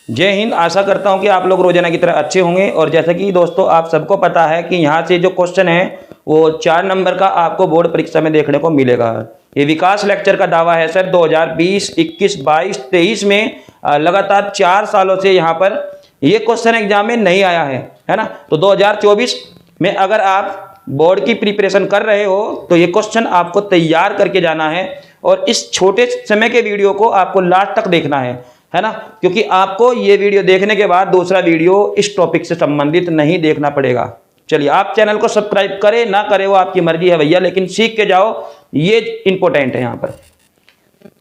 जय हिंद। आशा करता हूं कि आप लोग रोजाना की तरह अच्छे होंगे। और जैसा कि दोस्तों आप सबको पता है कि यहाँ से जो क्वेश्चन है वो 4 नंबर का आपको बोर्ड परीक्षा में देखने को मिलेगा। ये विकास लेक्चर का दावा है सर 2020, 21, 22, 23 में लगातार 4 सालों से यहाँ पर ये क्वेश्चन एग्जाम में नहीं आया है ना। तो 2024 में अगर आप बोर्ड की प्रिपरेशन कर रहे हो तो ये क्वेश्चन आपको तैयार करके जाना है और इस छोटे समय के वीडियो को आपको लास्ट तक देखना है ना, क्योंकि आपको ये वीडियो देखने के बाद दूसरा वीडियो इस टॉपिक से संबंधित नहीं देखना पड़ेगा। चलिए, आप चैनल को सब्सक्राइब करें ना करें वो आपकी मर्जी है भैया, लेकिन सीख के जाओ, ये इंपॉर्टेंट है यहाँ पर।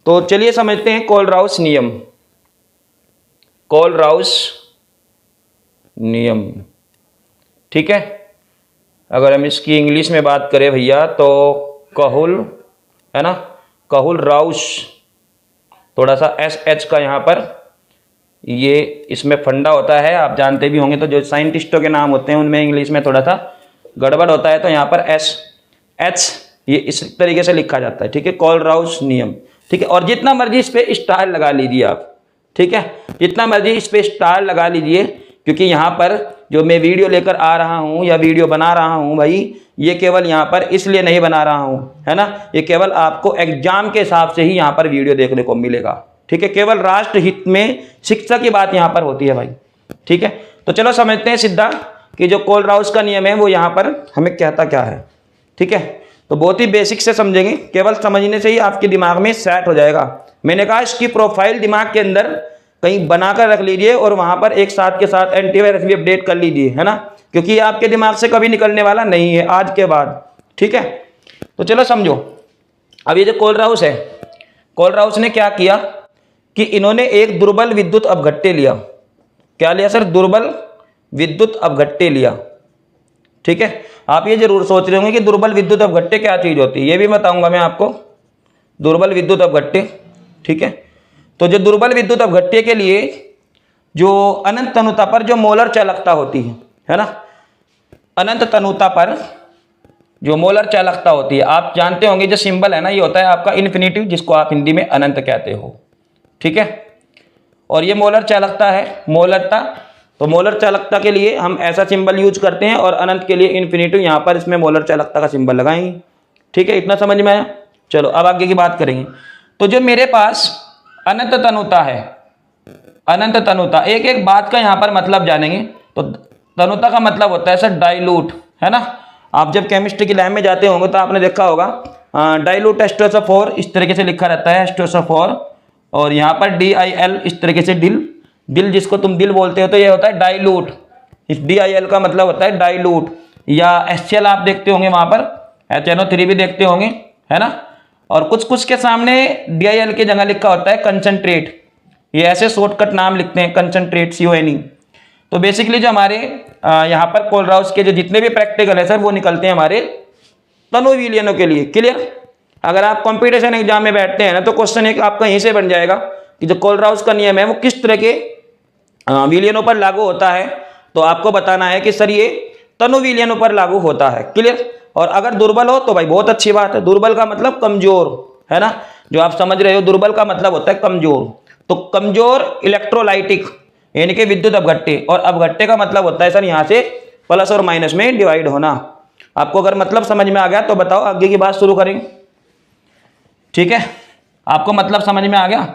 तो चलिए समझते हैं कोलराउस नियम। कोलराउस नियम, ठीक है। अगर हम इसकी इंग्लिश में बात करें भैया तो कहूल, है ना, कहूल राउस, थोड़ा सा एच का यहाँ पर ये इसमें फंडा होता है, आप जानते भी होंगे। तो जो साइंटिस्टों के नाम होते हैं उनमें इंग्लिश में थोड़ा सा गड़बड़ होता है, तो यहाँ पर एच ये इस तरीके से लिखा जाता है, ठीक है। कोलराउस नियम, ठीक है। और जितना मर्जी इस पर स्टार लगा लीजिए आप, ठीक है, जितना मर्जी इस पर स्टार लगा लीजिए, क्योंकि यहाँ पर जो मैं वीडियो लेकर आ रहा हूँ या वीडियो बना रहा हूँ भाई, ये केवल यहाँ पर इसलिए नहीं बना रहा हूँ, है ना, ये केवल आपको एग्जाम के हिसाब से ही यहाँ पर वीडियो देखने को मिलेगा, ठीक है। केवल राष्ट्र हित में शिक्षा की बात यहाँ पर होती है भाई, ठीक है। तो चलो समझते हैं सीधा कि जो कोलराउस का नियम है वो यहाँ पर हमें कहता क्या है, ठीक है। तो बहुत ही बेसिक से समझेंगे, केवल समझने से ही आपके दिमाग में सेट हो जाएगा। मैंने कहा इसकी प्रोफाइल दिमाग के अंदर कहीं बनाकर रख लीजिए और वहां पर एक साथ के साथ एंटीवायरस भी अपडेट कर लीजिए, है ना, क्योंकि ये आपके दिमाग से कभी निकलने वाला नहीं है आज के बाद, ठीक है। तो चलो समझो, अब ये जो कोलराउस है, कोलराउस ने क्या किया कि इन्होंने एक दुर्बल विद्युत अपघट्य लिया। क्या लिया सर? दुर्बल विद्युत अपघट्य लिया, ठीक है। आप ये जरूर सोच रहे होंगे कि दुर्बल विद्युत अपघट्य क्या चीज होती है, ये भी बताऊंगा मैं आपको। दुर्बल विद्युत अपघट्य, ठीक है। तो जो दुर्बल विद्युत अपघट्य के लिए जो अनंत तनुता पर जो मोलर चालकता होती है ना, अनंत तनुता पर जो मोलर चालकता होती है, आप जानते होंगे जो सिंबल है ना, ये होता है आपका इन्फिनिटिव, जिसको आप हिंदी में अनंत कहते हो, ठीक है। और ये मोलर चालकता है, मोलरता। तो मोलर चालकता के लिए हम ऐसा सिंबल यूज करते हैं और अनंत के लिए इन्फिनिटिव, यहां पर इसमें मोलर चालकता का सिंबल लगाएंगे, ठीक है। इतना समझ में आया? चलो अब आगे की बात करेंगे। तो जो मेरे पास अनंत तनुता है, अनंत तनुता, एक एक बात का यहां पर मतलब जानेंगे। तो तनुता का मतलब होता है सर डाइल्यूट, है ना। आप जब केमिस्ट्री की लैब में जाते होंगे तो आपने देखा होगा डाइल्यूट H2SO4 इस तरीके से लिखा रहता है, H2SO4, और यहाँ पर DIL इस तरीके से, दिल जिसको तुम दिल बोलते हो, तो ये होता है डाइल्यूट। इस DIL का मतलब होता है डाइल्यूट। या HCl आप देखते होंगे वहां पर, HNO3 भी देखते होंगे, है ना। और कुछ कुछ के सामने DIL की जगह लिखा होता है कंसंट्रेट, ये ऐसे शॉर्टकट नाम लिखते हैं, कंसंट्रेट, CONE। तो बेसिकली जो हमारे यहाँ पर कोलराउस के जो जितने भी प्रैक्टिकल है सर वो निकलते हैं हमारे तनु विलयनों के लिए। क्लियर? अगर आप कंपटीशन एग्जाम में बैठते हैं ना तो क्वेश्चन एक आपका यहीं से बन जाएगा कि जो कोलराउस का नियम है वो किस तरह के विलयनों पर लागू होता है। तो आपको बताना है कि सर ये तनु विलयनों पर लागू होता है। क्लियर? और अगर दुर्बल हो तो भाई बहुत अच्छी बात है, दुर्बल का मतलब कमजोर, है ना, जो आप समझ रहे हो, दुर्बल का मतलब होता है कमजोर। तो कमजोर इलेक्ट्रोलाइटिक यानी कि विद्युत अपघट्य, और अपघट्य का मतलब होता है सर यहां से प्लस और माइनस में डिवाइड होना। आपको अगर मतलब समझ में आ गया तो बताओ आगे की बात शुरू करेंगे, ठीक है। आपको मतलब समझ में आ गया?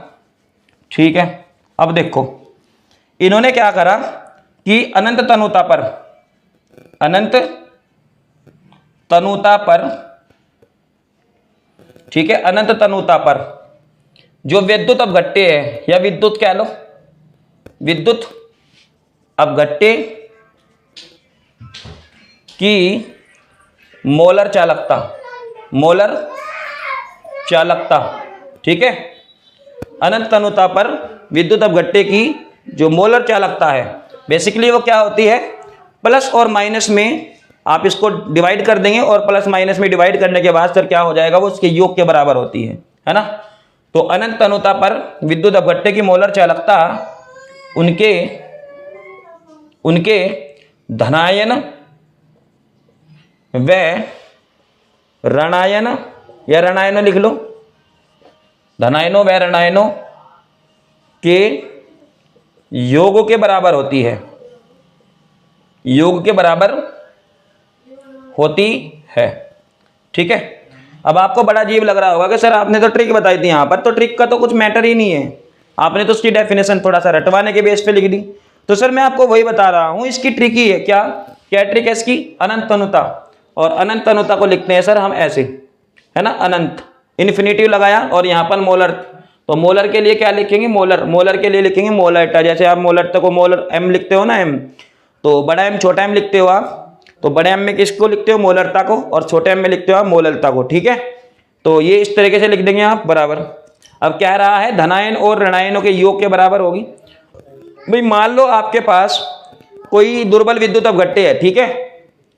ठीक है। अब देखो इन्होंने क्या करा कि अनंत तनुता पर, अनंत तनुता पर, ठीक है, अनंत तनुता पर जो विद्युत अपघट्य है, या विद्युत कह लो, विद्युत अपघट्य की मोलर चालकता, मोलर चालकता, ठीक है, अनंत तनुता पर विद्युत अपघट्य की जो मोलर चालकता है, बेसिकली वो क्या होती है, प्लस और माइनस में आप इसको डिवाइड कर देंगे और प्लस माइनस में डिवाइड करने के बाद सर क्या हो जाएगा, वो उसके योग के बराबर होती है ना। तो अनंत तनुता पर विद्युत अपघट्य की मोलर चालकता उनके उनके धनायन व ऋणायन, या ऋणायनों लिख लो, धनायनों व ऋणायनों के योग के बराबर होती है, योग के बराबर होती है। ठीक है। अब आपको बड़ा अजीब लग रहा होगा कि सर आपने तो ट्रिक बताई थी, यहाँ पर तो ट्रिक का तो कुछ मैटर ही नहीं है, आपने तो उसकी डेफिनेशन थोड़ा सा रटवाने के बेस पे लिख दी। तो सर मैं आपको वही बता रहा हूँ, इसकी ट्रिक ही है। क्या क्या ट्रिक है इसकी? अनंत अनुता। और अनंत अनुता को लिखते हैं सर हम ऐसे, है ना, अनंत, इन्फिनिटिव लगाया और यहाँ पर मोलर। तो मोलर के लिए क्या लिखेंगे? मोलर। मोलर के लिए लिखेंगे मोलरटा। जैसे आप मोलरता को मोलर एम लिखते हो ना, एम, तो बड़ा एम छोटा एम लिखते हो आप, तो बड़े एम में किसको लिखते हो? मोलरता को, और छोटे एम में लिखते हो आप मोलरता को। ठीक है। तो ये इस तरीके से लिख देंगे आप बराबर। अब कह रहा है धनायन और ऋणायनों के योग के बराबर होगी। भाई मान लो आपके पास कोई दुर्बल विद्युत अपघट्य है, ठीक है,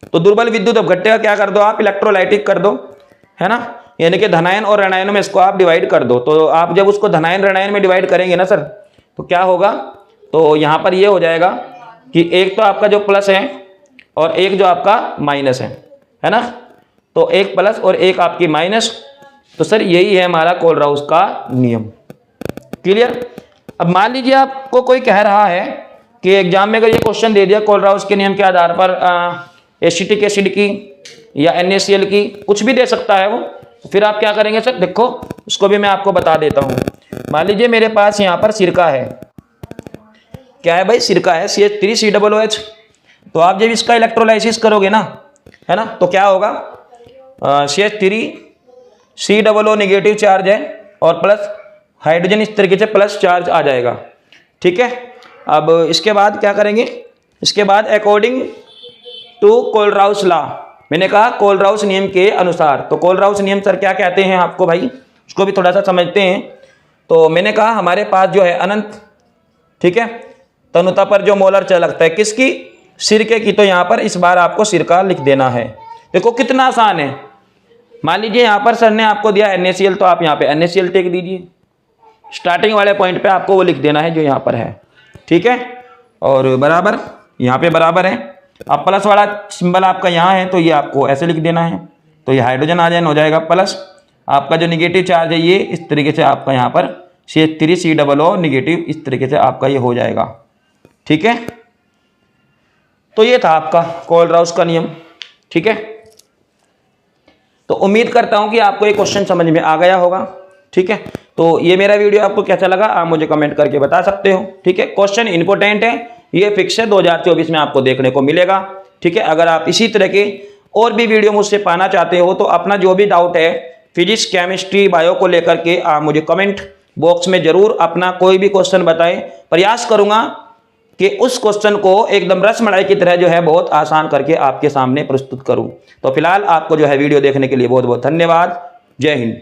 तो दुर्बल विद्युत अपघट्य का क्या कर दो आप? इलेक्ट्रोलाइटिक कर दो, है ना, यानी कि धनायन और ऋणायन में इसको आप डिवाइड कर दो। तो आप जब उसको धनायन ऋणायन में डिवाइड करेंगे ना सर, तो क्या होगा? तो यहाँ पर ये हो जाएगा कि एक तो आपका जो प्लस है और एक जो आपका माइनस है ना, तो एक प्लस और एक आपकी माइनस। तो सर यही है हमारा कोलराउस का नियम। क्लियर? अब मान लीजिए आपको कोई कह रहा है कि एग्जाम में अगर ये क्वेश्चन दे दिया कोलराउस के नियम के आधार पर एसिटिक एसिड की या NaCl की, कुछ भी दे सकता है वो, तो फिर आप क्या करेंगे सर? देखो उसको भी मैं आपको बता देता हूँ। मान लीजिए मेरे पास यहाँ पर सिरका है, क्या है भाई? सिरका है, CH3COOH। तो आप जब इसका इलेक्ट्रोलाइसिस करोगे ना, है ना, तो क्या होगा? CH3COO नेगेटिव चार्ज है और प्लस हाइड्रोजन इस तरीके से प्लस चार्ज आ जाएगा। ठीक है। अब इसके बाद क्या करेंगे? इसके बाद अकॉर्डिंग टू कोलराउस लॉ, मैंने कहा कोलराउस नियम के अनुसार। तो कोलराउस नियम सर क्या कहते हैं आपको भाई, उसको भी थोड़ा सा समझते हैं। तो मैंने कहा हमारे पास जो है अनंत, ठीक है, तनुता पर जो मोलर चल लगता है किसकी? सिरके की। तो यहाँ पर इस बार आपको सिरका लिख देना है। देखो कितना आसान है। मान लीजिए यहाँ पर सर ने आपको दिया NaCl, तो आप यहाँ पे NaCl टेक दीजिए, स्टार्टिंग वाले पॉइंट पे आपको वो लिख देना है जो यहाँ पर है। ठीक है। और बराबर, यहाँ पे बराबर है। अब प्लस वाला सिंबल आपका यहाँ है, तो ये आपको ऐसे लिख देना है, तो ये हाइड्रोजन आ जाए, हो जाएगा प्लस। आपका जो निगेटिव चार्ज है ये इस तरीके से आपका यहाँ पर CH3COO नेगेटिव, इस तरीके से आपका ये हो जाएगा। ठीक है। तो ये था आपका कोलराउस का नियम। ठीक है। तो उम्मीद करता हूं कि आपको ये क्वेश्चन समझ में आ गया होगा। ठीक है। तो ये मेरा वीडियो आपको कैसा लगा आप मुझे कमेंट करके बता सकते हो। ठीक है। क्वेश्चन इंपॉर्टेंट है, ये फिक्स है, 2024 में आपको देखने को मिलेगा। ठीक है। अगर आप इसी तरह के और भी वीडियो मुझसे पाना चाहते हो तो अपना जो भी डाउट है फिजिक्स, केमिस्ट्री, बायो को लेकर के आप मुझे कमेंट बॉक्स में जरूर अपना कोई भी क्वेश्चन बताएं। प्रयास करूंगा कि उस क्वेश्चन को एकदम रसमलाई की तरह जो है बहुत आसान करके आपके सामने प्रस्तुत करूं। तो फिलहाल आपको जो है वीडियो देखने के लिए बहुत बहुत धन्यवाद। जय हिंद।